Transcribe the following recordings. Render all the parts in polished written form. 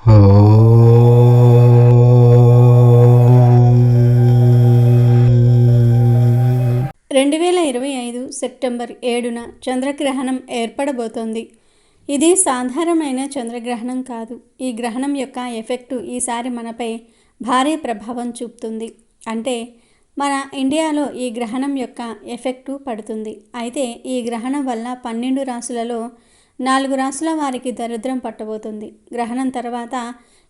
2025 September 7న చంద్రగ్రహణం ఏర్పడబోతోంది. ఇది సాధారణమైన చంద్రగ్రహణం కాదు. ఈ గ్రహణం యొక్క ఎఫెక్టు ఈసారి మనపై భారీ ప్రభావం చూపుతుంది. అంటే మన ఇండియాలో ఈ గ్రహణం యొక్క ఎఫెక్టు పడుతుంది. అయితే ఈ గ్రహణం వల్ల 12 రాశులలో 4 రాశుల వారికి దరిద్రం పట్టబోతుంది. గ్రహణం తర్వాత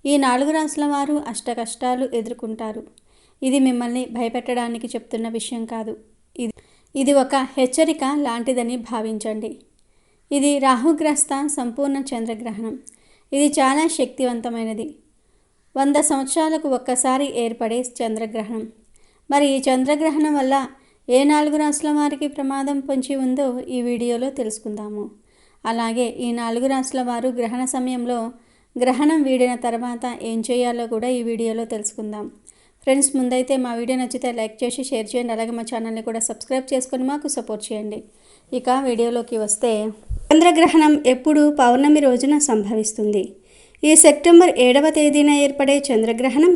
ఈ 4 రాశుల వారు అష్టకష్టాలు ఎదుర్కొంటారు. ఇది మిమ్మల్ని భయపెట్టడానికి చెప్తున్న విషయం కాదు. ఇది ఒక హెచ్చరిక లాంటిదని భావించండి. ఇది రాహుగ్రస్త సంపూర్ణ చంద్రగ్రహణం. ఇది చాలా శక్తివంతమైనది. 100 సంవత్సరాలకు ఒక్కసారి ఏర్పడే చంద్రగ్రహణం. మరి ఈ చంద్రగ్రహణం వల్ల ఏ 4 రాశుల వారికి ప్రమాదం పొంచి ఉందో ఈ వీడియోలో తెలుసుకుందాము. అలాగే ఈ 4 రాశుల వారు గ్రహణ సమయంలో గ్రహణం వీడిన తర్వాత ఏం చేయాలో కూడా ఈ వీడియోలో తెలుసుకుందాం. ఫ్రెండ్స్, ముందైతే మా వీడియో నచ్చితే లైక్ చేసి షేర్ చేయండి. అలాగే మా ఛానల్ని కూడా సబ్స్క్రైబ్ చేసుకొని మాకు సపోర్ట్ చేయండి. ఇక వీడియోలోకి వస్తే, చంద్రగ్రహణం ఎప్పుడు పౌర్ణమి రోజున సంభవిస్తుంది. ఈ సెప్టెంబర్ 7వ తేదీన ఏర్పడే చంద్రగ్రహణం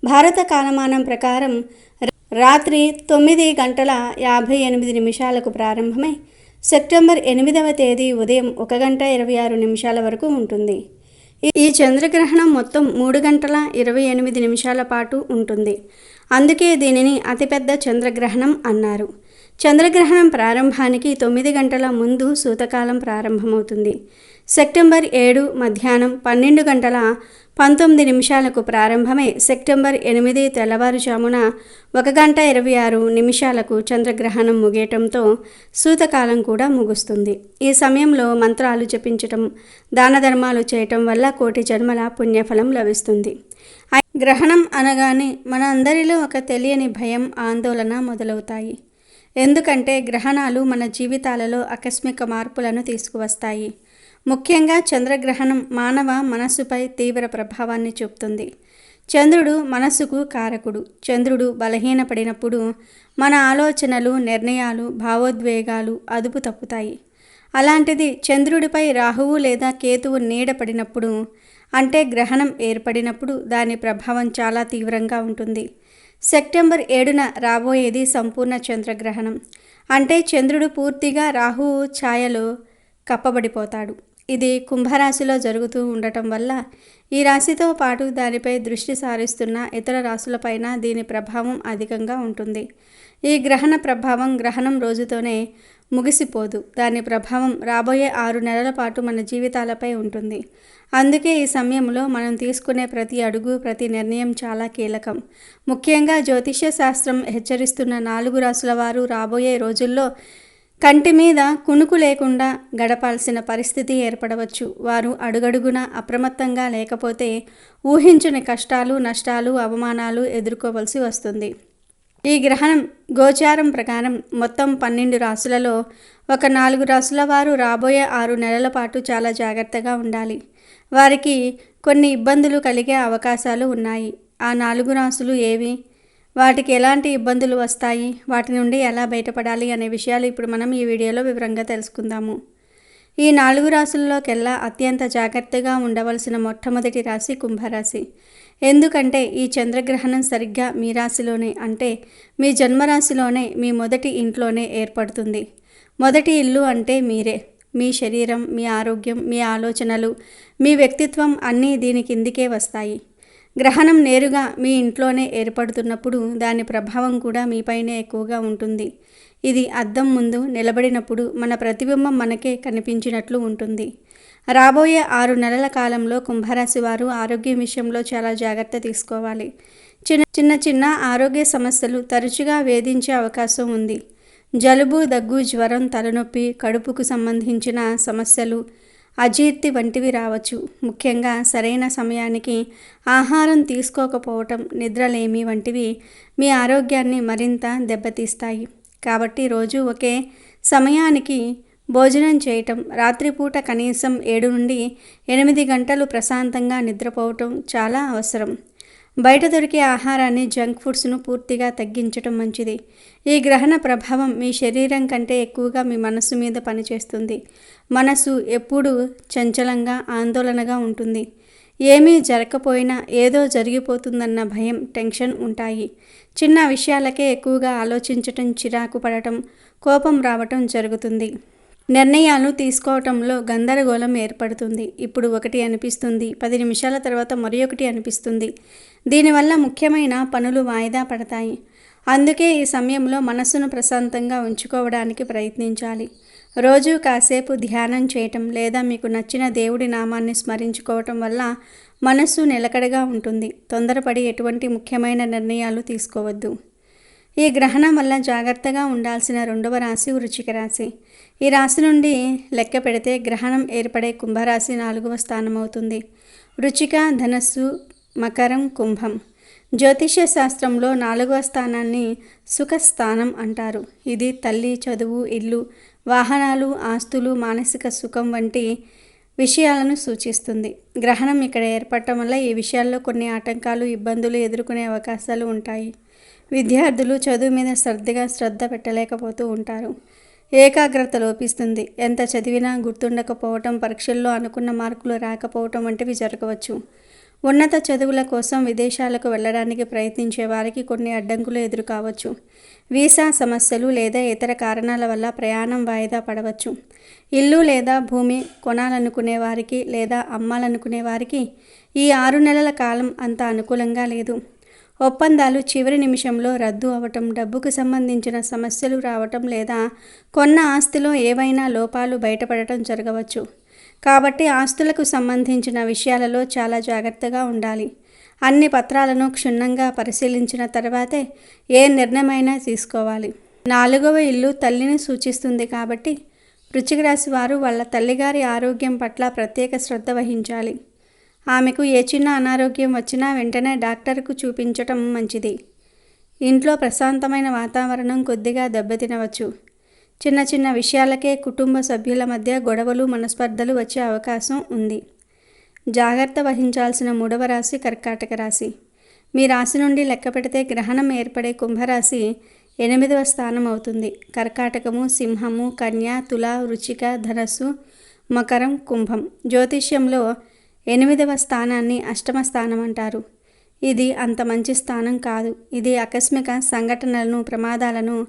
భారత కాలమానం ప్రకారం రాత్రి 9:58 ప్రారంభమై సెప్టెంబర్ 8వ తేదీ ఉదయం 1:26 వరకు ఉంటుంది. ఈ చంద్రగ్రహణం మొత్తం 3:28 పాటు ఉంటుంది. అందుకే దీనిని అతిపెద్ద చంద్రగ్రహణం అన్నారు. చంద్రగ్రహణం ప్రారంభానికి 9 గంటల ముందు సూతకాలం ప్రారంభమవుతుంది. సెప్టెంబర్ 7 మధ్యాహ్నం 12:19 ప్రారంభమై సెప్టెంబర్ 8 తెల్లవారుజామున 1:26 చంద్రగ్రహణం ముగియటంతో సూతకాలం కూడా ముగుస్తుంది. ఈ సమయంలో మంత్రాలు జపించటం, దాన ధర్మాలు చేయటం వల్ల కోటి జన్మల పుణ్యఫలం లభిస్తుంది. గ్రహణం అనగానే మన అందరిలో ఒక తెలియని భయం, ఆందోళన మొదలవుతాయి. ఎందుకంటే గ్రహణాలు మన జీవితాలలో ఆకస్మిక మార్పులను తీసుకువస్తాయి. ముఖ్యంగా చంద్రగ్రహణం మానవ మనస్సుపై తీవ్ర ప్రభావాన్ని చూపుతుంది. చంద్రుడు మనస్సుకు కారకుడు. చంద్రుడు బలహీనపడినప్పుడు మన ఆలోచనలు, నిర్ణయాలు, భావోద్వేగాలు అదుపు తప్పుతాయి. అలాంటిది చంద్రుడిపై రాహువు లేదా కేతువు నీడ పడినప్పుడు, అంటే గ్రహణం ఏర్పడినప్పుడు దాని ప్రభావం చాలా తీవ్రంగా ఉంటుంది. సెప్టెంబర్ 7న రాబోయేది సంపూర్ణ చంద్రగ్రహణం. అంటే చంద్రుడు పూర్తిగా రాహువు ఛాయలో కప్పబడిపోతాడు. ఇది కుంభరాశిలో జరుగుతూ ఉండటం వల్ల ఈ రాశితో పాటు దానిపై దృష్టి సారిస్తున్న ఇతర రాశులపైన దీని ప్రభావం అధికంగా ఉంటుంది. ఈ గ్రహణ ప్రభావం గ్రహణం రోజుతోనే ముగిసిపోదు. దాని ప్రభావం రాబోయే 6 నెలల పాటు మన జీవితాలపై ఉంటుంది. అందుకే ఈ సమయంలో మనం తీసుకునే ప్రతి అడుగు, ప్రతి నిర్ణయం చాలా కీలకం. ముఖ్యంగా జ్యోతిష్య శాస్త్రం హెచ్చరిస్తున్న 4 రాశుల వారు రాబోయే రోజుల్లో కంటి మీద కునుకు లేకుండా గడపాల్సిన పరిస్థితి ఏర్పడవచ్చు. వారు అడుగడుగునా అప్రమత్తంగా లేకపోతే ఊహించని కష్టాలు, నష్టాలు, అవమానాలు ఎదుర్కోవలసి వస్తుంది. ఈ గ్రహణం గోచారం ప్రకారం మొత్తం 12 రాశులలో ఒక 4 రాశుల వారు రాబోయే 6 నెలల పాటు చాలా జాగ్రత్తగా ఉండాలి. వారికి కొన్ని ఇబ్బందులు కలిగే అవకాశాలు ఉన్నాయి. ఆ 4 రాశులు ఏవి, వాటికి ఎలాంటి ఇబ్బందులు వస్తాయి, వాటి నుండి ఎలా బయటపడాలి అనే విషయాలు ఇప్పుడు మనం ఈ వీడియోలో వివరంగా తెలుసుకుందాము. ఈ 4 రాశుల్లోకెల్లా అత్యంత జాగ్రత్తగా ఉండవలసిన మొట్టమొదటి రాశి కుంభరాశి. ఎందుకంటే ఈ చంద్రగ్రహణం సరిగ్గా మీ రాశిలోనే, అంటే మీ జన్మరాశిలోనే, మీ మొదటి ఇంట్లోనే ఏర్పడుతుంది. మొదటి ఇల్లు అంటే మీరే. మీ శరీరం, మీ ఆరోగ్యం, మీ ఆలోచనలు, మీ వ్యక్తిత్వం అన్నీ దీని కిందికే వస్తాయి. గ్రహణం నేరుగా మీ ఇంట్లోనే ఏర్పడుతున్నప్పుడు దాని ప్రభావం కూడా మీపైనే ఎక్కువగా ఉంటుంది. ఇది అద్దం ముందు నిలబడినప్పుడు మన ప్రతిబింబం మనకే కనిపించినట్లు ఉంటుంది. రాబోయే 6 నెలల కాలంలో కుంభరాశి వారు ఆరోగ్యం విషయంలో చాలా జాగ్రత్త తీసుకోవాలి. చిన్న ఆరోగ్య సమస్యలు తరచుగా వేధించే అవకాశం ఉంది. జలుబు, దగ్గు, జ్వరం, తలనొప్పి, కడుపుకు సంబంధించిన సమస్యలు, అజీర్తి వంటివి రావచ్చు. ముఖ్యంగా సరైన సమయానికి ఆహారం తీసుకోకపోవటం, నిద్రలేమి వంటివి మీ ఆరోగ్యాన్ని మరింత దెబ్బతీస్తాయి. కాబట్టి రోజు ఒకే సమయానికి భోజనం చేయటం, రాత్రిపూట కనీసం 7 నుండి 8 గంటలు ప్రశాంతంగా నిద్రపోవటం చాలా అవసరం. బయట దొరికే ఆహారాన్ని, జంక్ ఫుడ్స్ను పూర్తిగా తగ్గించటం మంచిది. ఈ గ్రహణ ప్రభావం మీ శరీరం కంటే ఎక్కువగా మీ మనస్సు మీద పనిచేస్తుంది. మనసు ఎప్పుడూ చంచలంగా, ఆందోళనగా ఉంటుంది. ఏమీ జరగకపోయినా ఏదో జరిగిపోతుందన్న భయం, టెన్షన్ ఉంటాయి. చిన్న విషయాలకే ఎక్కువగా ఆలోచించటం, చిరాకు పడటం, కోపం రావటం జరుగుతుంది. నిర్ణయాలు తీసుకోవటంలో గందరగోళం ఏర్పడుతుంది. ఇప్పుడు ఒకటి అనిపిస్తుంది, 10 నిమిషాల తర్వాత మరొకటి అనిపిస్తుంది. దీనివల్ల ముఖ్యమైన పనులు వాయిదా పడతాయి. అందుకే ఈ సమయంలో మనస్సును ప్రశాంతంగా ఉంచుకోవడానికి ప్రయత్నించాలి. రోజు కాసేపు ధ్యానం చేయటం లేదా మీకు నచ్చిన దేవుడి నామాన్ని స్మరించుకోవటం వల్ల మనస్సు నిలకడగా ఉంటుంది. తొందరపడి ఎటువంటి ముఖ్యమైన నిర్ణయాలు తీసుకోవద్దు. ఈ గ్రహణం వల్ల జాగ్రత్తగా ఉండాల్సిన 2వ రాశి వృశ్చిక రాశి. ఈ రాశి నుండి లెక్క పెడితే గ్రహణం ఏర్పడే కుంభరాశి 4వ స్థానం అవుతుంది. వృశ్చిక, ధనస్సు, మకరం, కుంభం. జ్యోతిష్య శాస్త్రంలో 4వ స్థానాన్ని సుఖస్థానం అంటారు. ఇది తల్లి, చదువు, ఇల్లు, వాహనాలు, ఆస్తులు, మానసిక సుఖం వంటి విషయాలను సూచిస్తుంది. గ్రహణం ఇక్కడ ఏర్పడటం వల్ల ఈ విషయాల్లో కొన్ని ఆటంకాలు, ఇబ్బందులు ఎదుర్కొనే అవకాశాలు ఉంటాయి. విద్యార్థులు చదువు మీద శ్రద్ధ పెట్టలేకపోతూ ఉంటారు. ఏకాగ్రత లోపిస్తుంది. ఎంత చదివినా గుర్తుండకపోవటం, పరీక్షల్లో అనుకున్న మార్కులు రాకపోవటం వంటివి జరగవచ్చు. ఉన్నత చదువుల కోసం విదేశాలకు వెళ్ళడానికి ప్రయత్నించే వారికి కొన్ని అడ్డంకులు ఎదురుకావచ్చు. వీసా సమస్యలు లేదా ఇతర కారణాల వల్ల ప్రయాణం వాయిదా పడవచ్చు. ఇల్లు లేదా భూమి కొనాలనుకునే వారికి లేదా అమ్మాలనుకునే వారికి ఈ 6 నెలల కాలం అంత అనుకూలంగా లేదు. ఒప్పందాలు చివరి నిమిషంలో రద్దు అవటం, డబ్బుకు సంబంధించిన సమస్యలు రావటం లేదా కొన్న ఆస్తిలో ఏవైనా లోపాలు బయటపడటం జరగవచ్చు. కాబట్టి ఆస్తులకు సంబంధించిన విషయాలలో చాలా జాగ్రత్తగా ఉండాలి. అన్ని పత్రాలను క్షుణ్ణంగా పరిశీలించిన తర్వాతే ఏ నిర్ణయమైనా తీసుకోవాలి. 4వ ఇల్లు తల్లిని సూచిస్తుంది కాబట్టి వృశ్చిక రాశి వారు వాళ్ళ తల్లిగారి ఆరోగ్యం పట్ల ప్రత్యేక శ్రద్ధ వహించాలి. ఆమెకు ఏ చిన్న అనారోగ్యం వచ్చినా వెంటనే డాక్టర్కు చూపించటం మంచిది. ఇంట్లో ప్రశాంతమైన వాతావరణం కొద్దిగా దెబ్బతినవచ్చు. చిన్న చిన్న విషయాలకే కుటుంబ సభ్యుల మధ్య గొడవలు, మనస్పర్ధలు వచ్చే అవకాశం ఉంది. జాగ్రత్త వహించాల్సిన 3వ రాశి కర్కాటక రాశి. మీ రాశి నుండి లెక్క పెడితే గ్రహణం ఏర్పడే కుంభరాశి 8వ స్థానం అవుతుంది. కర్కాటకము, సింహము, కన్య, తుల, వృశ్చిక, ధనస్సు, మకరం, కుంభం. జ్యోతిష్యంలో 8వ స్థానాన్ని అష్టమ స్థానం అంటారు. ఇది అంత మంచి స్థానం కాదు. ఇది ఆకస్మిక సంఘటనలను, ప్రమాదాలను,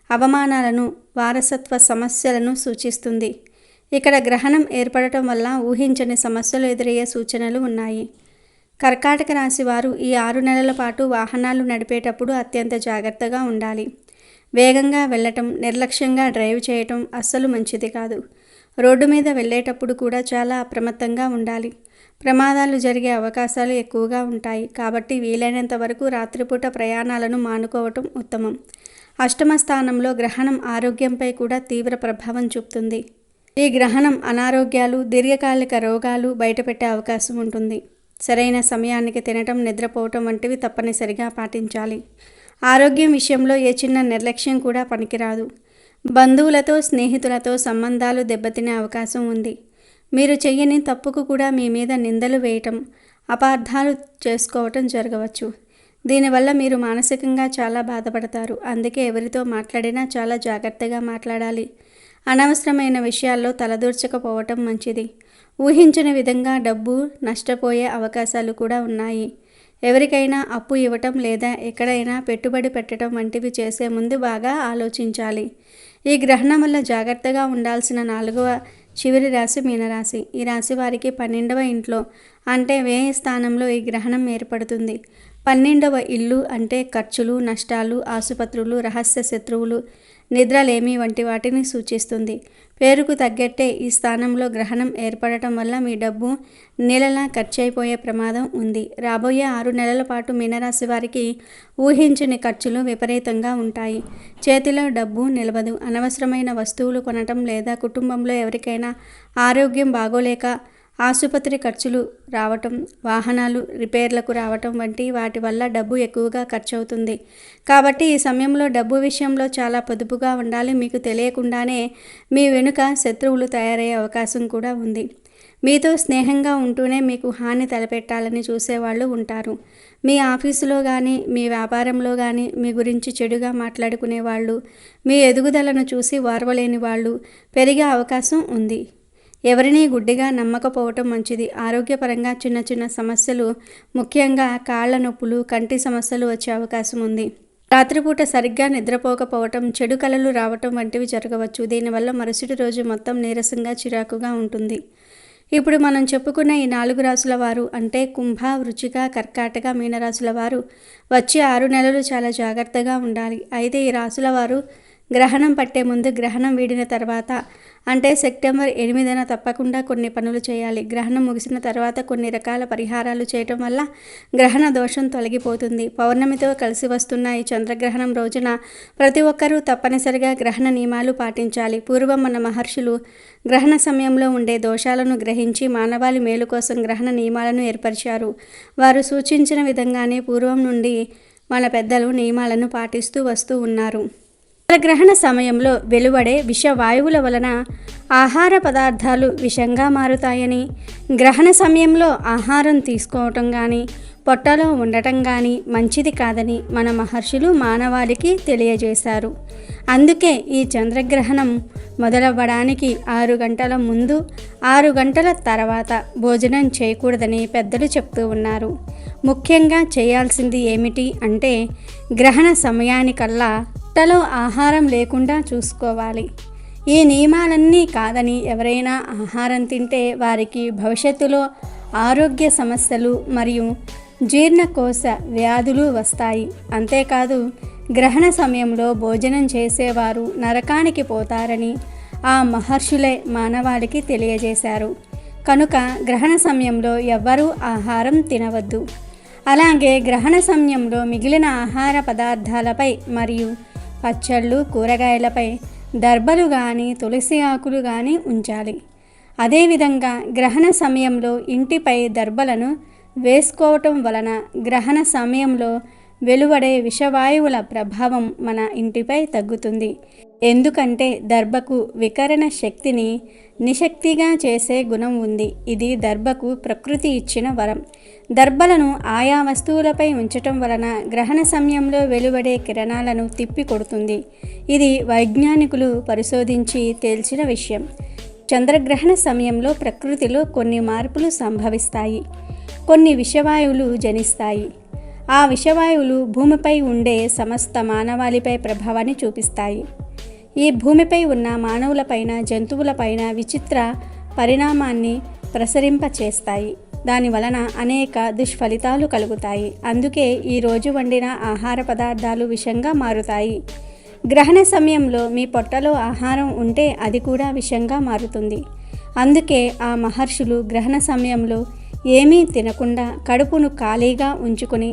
అవమానాలను, వారసత్వ సమస్యలను సూచిస్తుంది. ఇక్కడ గ్రహణం ఏర్పడటం వల్ల ఊహించని సమస్యలు ఎదురయ్యే సూచనలు ఉన్నాయి. కర్కాటక రాశి వారు ఈ 6 నెలల పాటు వాహనాలు నడిపేటప్పుడు అత్యంత జాగ్రత్తగా ఉండాలి. వేగంగా వెళ్ళటం, నిర్లక్ష్యంగా డ్రైవ్ చేయటం అస్సలు మంచిది కాదు. రోడ్డు మీద వెళ్ళేటప్పుడు కూడా చాలా అప్రమత్తంగా ఉండాలి. ప్రమాదాలు జరిగే అవకాశాలు ఎక్కువగా ఉంటాయి. కాబట్టి వీలైనంత వరకు రాత్రిపూట ప్రయాణాలను మానుకోవటం ఉత్తమం. అష్టమ స్థానంలో గ్రహణం ఆరోగ్యంపై కూడా తీవ్ర ప్రభావం చూపుతుంది. ఈ గ్రహణం అనారోగ్యాలు, దీర్ఘకాలిక రోగాలు బయటపెట్టే అవకాశం ఉంటుంది. సరైన సమయానికి తినటం, నిద్రపోవటం వంటివి తప్పనిసరిగా పాటించాలి. ఆరోగ్యం విషయంలో ఏ చిన్న నిర్లక్ష్యం కూడా పనికిరాదు. బంధువులతో, స్నేహితులతో సంబంధాలు దెబ్బతినే అవకాశం ఉంది. మీరు చెయ్యని తప్పుకు కూడా మీ మీద నిందలు వేయటం, అపార్థాలు చేసుకోవటం జరగవచ్చు. దీనివల్ల మీరు మానసికంగా చాలా బాధపడతారు. అందుకే ఎవరితో మాట్లాడినా చాలా జాగ్రత్తగా మాట్లాడాలి. అనవసరమైన విషయాల్లో తలదూర్చకపోవటం మంచిది. ఊహించని విధంగా డబ్బు నష్టపోయే అవకాశాలు కూడా ఉన్నాయి. ఎవరికైనా అప్పు ఇవ్వటం లేదా ఎక్కడైనా పెట్టుబడి పెట్టడం వంటివి చేసే ముందు బాగా ఆలోచించాలి. ఈ గ్రహణం వల్ల జాగ్రత్తగా ఉండాల్సిన 4వ చివరి రాశి మీనరాశి. ఈ రాశి వారికి 12వ ఇంట్లో అంటే వ్యయ స్థానంలో ఈ గ్రహణం ఏర్పడుతుంది. 12వ ఇల్లు అంటే ఖర్చులు, నష్టాలు, ఆసుపత్రులు, రహస్య శత్రువులు, నిద్రలేమి వంటి వాటిని సూచిస్తుంది. పేరుకు తగ్గట్టే ఈ స్థానంలో గ్రహణం ఏర్పడటం వల్ల మీ డబ్బు నెలలా ఖర్చయిపోయే ప్రమాదం ఉంది. రాబోయే 6 నెలల పాటు మీనరాశి వారికి ఊహించని ఖర్చులు విపరీతంగా ఉంటాయి. చేతిలో డబ్బు నిలవదు. అనవసరమైన వస్తువులు కొనటం లేదా కుటుంబంలో ఎవరికైనా ఆరోగ్యం బాగోలేక ఆసుపత్రి ఖర్చులు రావటం, వాహనాలు రిపేర్లకు రావటం వంటి వాటి వల్ల డబ్బు ఎక్కువగా ఖర్చవుతుంది. కాబట్టి ఈ సమయంలో డబ్బు విషయంలో చాలా పొదుపుగా ఉండాలి. మీకు తెలియకుండానే మీ వెనుక శత్రువులు తయారయ్యే అవకాశం కూడా ఉంది. మీతో స్నేహంగా ఉంటూనే మీకు హాని తలపెట్టాలని చూసేవాళ్ళు ఉంటారు. మీ ఆఫీసులో కానీ, మీ వ్యాపారంలో కానీ మీ గురించి చెడుగా మాట్లాడుకునే వాళ్ళు, మీ ఎదుగుదలను చూసి ఓర్వలేని వాళ్ళు పెరిగే అవకాశం ఉంది. ఎవరినీ గుడ్డిగా నమ్మకపోవటం మంచిది. ఆరోగ్యపరంగా చిన్న చిన్న సమస్యలు, ముఖ్యంగా కాళ్ల నొప్పులు, కంటి సమస్యలు వచ్చే అవకాశం ఉంది. రాత్రిపూట సరిగ్గా నిద్రపోకపోవటం, చెడు కలలు రావటం వంటివి జరగవచ్చు. దీనివల్ల మరుసటి రోజు మొత్తం నీరసంగా, చిరాకుగా ఉంటుంది. ఇప్పుడు మనం చెప్పుకున్న ఈ 4 రాసుల వారు అంటే కుంభ, వృశ్చిక, కర్కాటక, మీనరాశుల వారు వచ్చే 6 నెలలు చాలా జాగ్రత్తగా ఉండాలి. అయితే ఈ రాశుల వారు గ్రహణం పట్టే ముందు, గ్రహణం వీడిన తర్వాత అంటే సెప్టెంబర్ 8న తప్పకుండా కొన్ని పనులు చేయాలి. గ్రహణం ముగిసిన తర్వాత కొన్ని రకాల పరిహారాలు చేయటం వల్ల గ్రహణ దోషం తొలగిపోతుంది. పౌర్ణమితో కలిసి వస్తున్న ఈ చంద్రగ్రహణం రోజున ప్రతి ఒక్కరూ తప్పనిసరిగా గ్రహణ నియమాలు పాటించాలి. పూర్వం మన మహర్షులు గ్రహణ సమయంలో ఉండే దోషాలను గ్రహించి మానవాళి మేలు కోసం గ్రహణ నియమాలను ఏర్పరిచారు. వారు సూచించిన విధంగానే పూర్వం నుండి మన పెద్దలు నియమాలను పాటిస్తూ వస్తూ ఉన్నారు. చంద్రగ్రహణ సమయంలో వెలువడే విషవాయువుల వలన ఆహార పదార్థాలు విషంగా మారుతాయని, గ్రహణ సమయంలో ఆహారం తీసుకోవటం కానీ, పొట్టలో ఉండటం కానీ మంచిది కాదని మన మహర్షులు మానవాళికి తెలియజేశారు. అందుకే ఈ చంద్రగ్రహణం మొదలవ్వడానికి 6 గంటల ముందు, 6 గంటల తర్వాత భోజనం చేయకూడదని పెద్దలు చెప్తూ ఉన్నారు. ముఖ్యంగా చేయాల్సింది ఏమిటి అంటే గ్రహణ సమయానికల్లా పొట్టలో ఆహారం లేకుండా చూసుకోవాలి. ఈ నియమాలన్నీ కాదని ఎవరైనా ఆహారం తింటే వారికి భవిష్యత్తులో ఆరోగ్య సమస్యలు మరియు జీర్ణకోశ వ్యాధులు వస్తాయి. అంతేకాదు గ్రహణ సమయంలో భోజనం చేసేవారు నరకానికి పోతారని ఆ మహర్షులే మానవాళికి తెలియజేశారు. కనుక గ్రహణ సమయంలో ఎవ్వరూ ఆహారం తినవద్దు. అలాగే గ్రహణ సమయంలో మిగిలిన ఆహార పదార్థాలపై మరియు పచ్చళ్ళు, కూరగాయలపై దర్భలు కానీ, తులసి ఆకులు కానీ ఉంచాలి. అదేవిధంగా గ్రహణ సమయంలో ఇంటిపై దర్భలను వేసుకోవటం వలన గ్రహణ సమయంలో వెలువడే విషవాయువుల ప్రభావం మన ఇంటిపై తగ్గుతుంది. ఎందుకంటే దర్భకు వికరణ శక్తిని నిశక్తిగా చేసే గుణం ఉంది. ఇది దర్భకు ప్రకృతి ఇచ్చిన వరం. దర్భలను ఆయా వస్తువులపై ఉంచటం వలన గ్రహణ సమయంలో వెలువడే కిరణాలను తిప్పి కొడుతుంది. ఇది వైజ్ఞానికులు పరిశోధించి తేల్చిన విషయం. చంద్రగ్రహణ సమయంలో ప్రకృతిలో కొన్ని మార్పులు సంభవిస్తాయి. కొన్ని విషవాయువులు జనిస్తాయి. ఆ విషవాయువులు భూమిపై ఉండే సమస్త మానవాళిపై ప్రభావాన్ని చూపిస్తాయి. ఈ భూమిపై ఉన్న మానవులపైన, జంతువులపైన విచిత్ర పరిణామాన్ని ప్రసరింపచేస్తాయి. దాని వలన అనేక దుష్ఫలితాలు కలుగుతాయి. అందుకే ఈరోజు వండిన ఆహార పదార్థాలు విషంగా మారుతాయి. గ్రహణ సమయంలో మీ పొట్టలో ఆహారం ఉంటే అది కూడా విషంగా మారుతుంది. అందుకే ఆ మహర్షులు గ్రహణ సమయంలో ఏమీ తినకుండా కడుపును ఖాళీగా ఉంచుకొని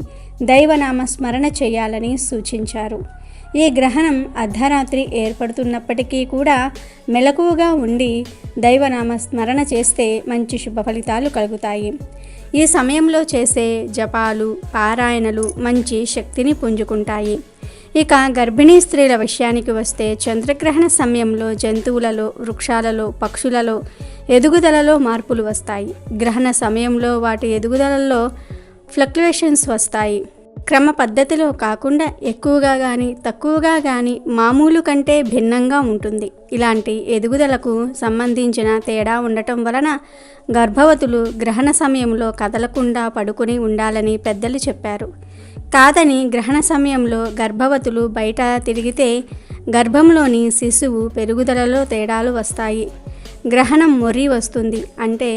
దైవనామ స్మరణ చేయాలని సూచించారు. ఈ గ్రహణం అర్ధరాత్రి ఏర్పడుతున్నప్పటికీ కూడా మెలకువగా ఉండి దైవనామ స్మరణ చేస్తే మంచి శుభ ఫలితాలు కలుగుతాయి. ఈ సమయంలో చేసే జపాలు, పారాయణలు మంచి శక్తిని పుంజుకుంటాయి. ఇక గర్భిణీ స్త్రీల విషయానికి వస్తే చంద్రగ్రహణ సమయంలో జంతువులలో, వృక్షాలలో, పక్షులలో ఎదుగుదలలో మార్పులు వస్తాయి. గ్రహణ సమయంలో వాటి ఎదుగుదలలో ఫ్లక్చుయేషన్స్ వస్తాయి. క్రమ పద్ధతిలో కాకుండా ఎక్కువగా కానీ, తక్కువగా కానీ మామూలు కంటే భిన్నంగా ఉంటుంది. ఇలాంటి ఎదుగుదలకు సంబంధించిన తేడా ఉండటం వలన గర్భవతులు గ్రహణ సమయంలో కదలకుండా పడుకుని ఉండాలని పెద్దలు చెప్పారు. కాదని గ్రహణ సమయంలో గర్భవతులు బయట తిరిగితే గర్భంలోని శిశువు పెరుగుదలలో తేడాలు వస్తాయి. గ్రహణం మొర్రి వస్తుంది అంటే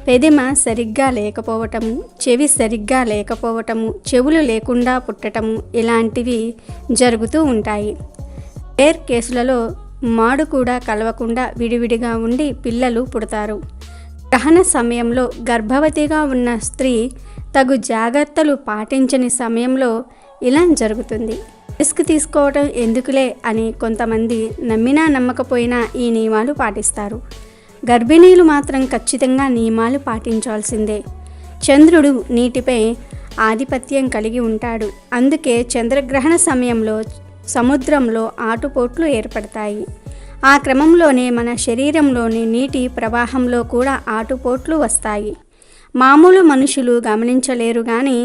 పెదిమ సరిగ్గా లేకపోవటము, చెవి సరిగ్గా లేకపోవటము, చెవులు లేకుండా పుట్టటము ఇలాంటివి జరుగుతూ ఉంటాయి. రేర్ కేసులలో మాడు కూడా కలవకుండా విడివిడిగా ఉండి పిల్లలు పుడతారు. గ్రహణ సమయంలో గర్భవతిగా ఉన్న స్త్రీ తగు జాగ్రత్తలు పాటించని సమయంలో ఇలా జరుగుతుంది. రిస్క్ తీసుకోవటం ఎందుకులే అని కొంతమంది నమ్మినా నమ్మకపోయినా ఈ నియమాలు పాటిస్తారు. గర్భిణీలు మాత్రం ఖచ్చితంగా నియమాలు పాటించాల్సిందే. చంద్రుడు నీటిపై ఆధిపత్యం కలిగి ఉంటాడు. అందుకే చంద్రగ్రహణ సమయంలో సముద్రంలో ఆటుపోట్లు ఏర్పడతాయి. ఆ క్రమంలోనే మన శరీరంలోని నీటి ప్రవాహంలో కూడా ఆటుపోట్లు వస్తాయి. మామూలు మనుషులు గమనించలేరు కానీ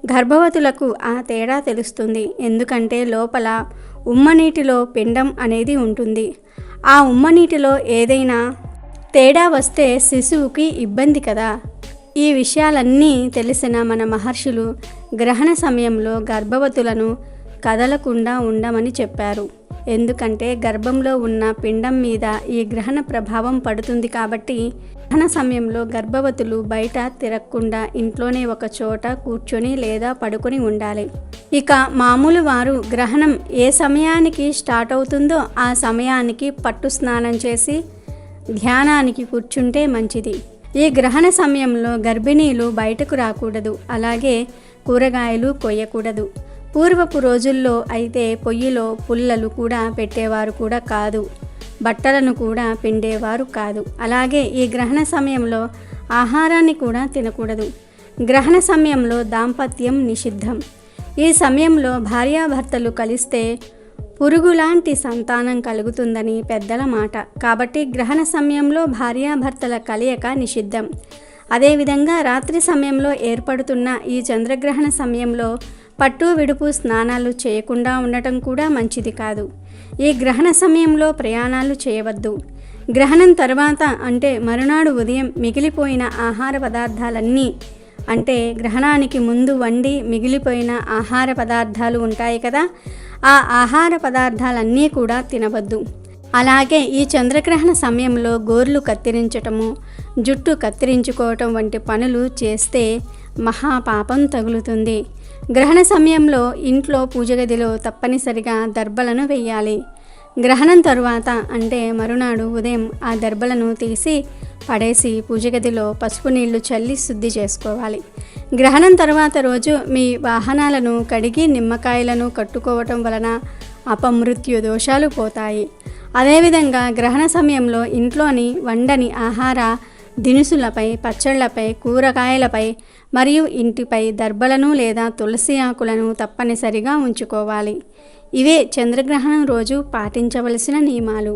గర్భవతులకు ఆ తేడా తెలుస్తుంది. ఎందుకంటే లోపల ఉమ్మనీటిలో పిండం అనేది ఉంటుంది. ఆ ఉమ్మనీటిలో ఏదైనా తేడా వస్తే శిశువుకి ఇబ్బంది కదా. ఈ విషయాలన్నీ తెలిసిన మన మహర్షులు గ్రహణ సమయంలో గర్భవతులను కదలకుండా ఉండమని చెప్పారు. ఎందుకంటే గర్భంలో ఉన్న పిండం మీద ఈ గ్రహణ ప్రభావం పడుతుంది కాబట్టి గ్రహణ సమయంలో గర్భవతులు బయట తిరగకుండా ఇంట్లోనే ఒక చోట కూర్చొని లేదా పడుకొని ఉండాలి. ఇక మామూలు వారు గ్రహణం ఏ సమయానికి స్టార్ట్ అవుతుందో ఆ సమయానికి పట్టు స్నానం చేసి ధ్యానానికి కూర్చుంటే మంచిది. ఈ గ్రహణ సమయంలో గర్భిణీలు బయటకు రాకూడదు. అలాగే కూరగాయలు కొయ్యకూడదు. పూర్వపు రోజుల్లో అయితే పొయ్యిలో పుల్లలు కూడా పెట్టేవారు కూడా కాదు, బట్టలను కూడా పిండేవారు కాదు. అలాగే ఈ గ్రహణ సమయంలో ఆహారాన్ని కూడా తినకూడదు. గ్రహణ సమయంలో దాంపత్యం నిషిద్ధం. ఈ సమయంలో భార్యాభర్తలు కలిస్తే పురుగులాంటి సంతానం కలుగుతుందని పెద్దల మాట. కాబట్టి గ్రహణ సమయంలో భార్యాభర్తల కలయిక నిషిద్ధం. అదేవిధంగా రాత్రి సమయంలో ఏర్పడుతున్న ఈ చంద్రగ్రహణ సమయంలో పట్టు విడుపు స్నానాలు చేయకుండా ఉండటం కూడా మంచిది కాదు. ఈ గ్రహణ సమయంలో ప్రయాణాలు చేయవద్దు. గ్రహణం తర్వాత అంటే మరునాడు ఉదయం మిగిలిపోయిన ఆహార పదార్థాలన్నీ అంటే గ్రహణానికి ముందు వండి మిగిలిపోయిన ఆహార పదార్థాలు ఉంటాయి కదా, ఆ ఆహార పదార్థాలన్నీ కూడా తినవద్దు. అలాగే ఈ చంద్రగ్రహణ సమయంలో గోర్లు కత్తిరించటము, జుట్టు కత్తిరించుకోవటం వంటి పనులు చేస్తే మహాపాపం తగులుతుంది. గ్రహణ సమయంలో ఇంట్లో పూజగదిలో తప్పనిసరిగా దర్బలను వేయాలి. గ్రహణం తరువాత అంటే మరునాడు ఉదయం ఆ దర్బలను తీసి పడేసి పూజగదిలో పసుపు నీళ్లు చల్లి శుద్ధి చేసుకోవాలి. గ్రహణం తర్వాత రోజు మీ వాహనాలను కడిగి నిమ్మకాయలను కట్టుకోవటం వలన అపమృత్యు దోషాలు పోతాయి. అదేవిధంగా గ్రహణ సమయంలో ఇంట్లోని వండని ఆహార దినుసులపై, పచ్చళ్లపై, కూరగాయలపై మరియు ఇంటిపై దర్బలను లేదా తులసి ఆకులను తప్పనిసరిగా ఉంచుకోవాలి. ఇవే చంద్రగ్రహణం రోజు పాటించవలసిన నియమాలు.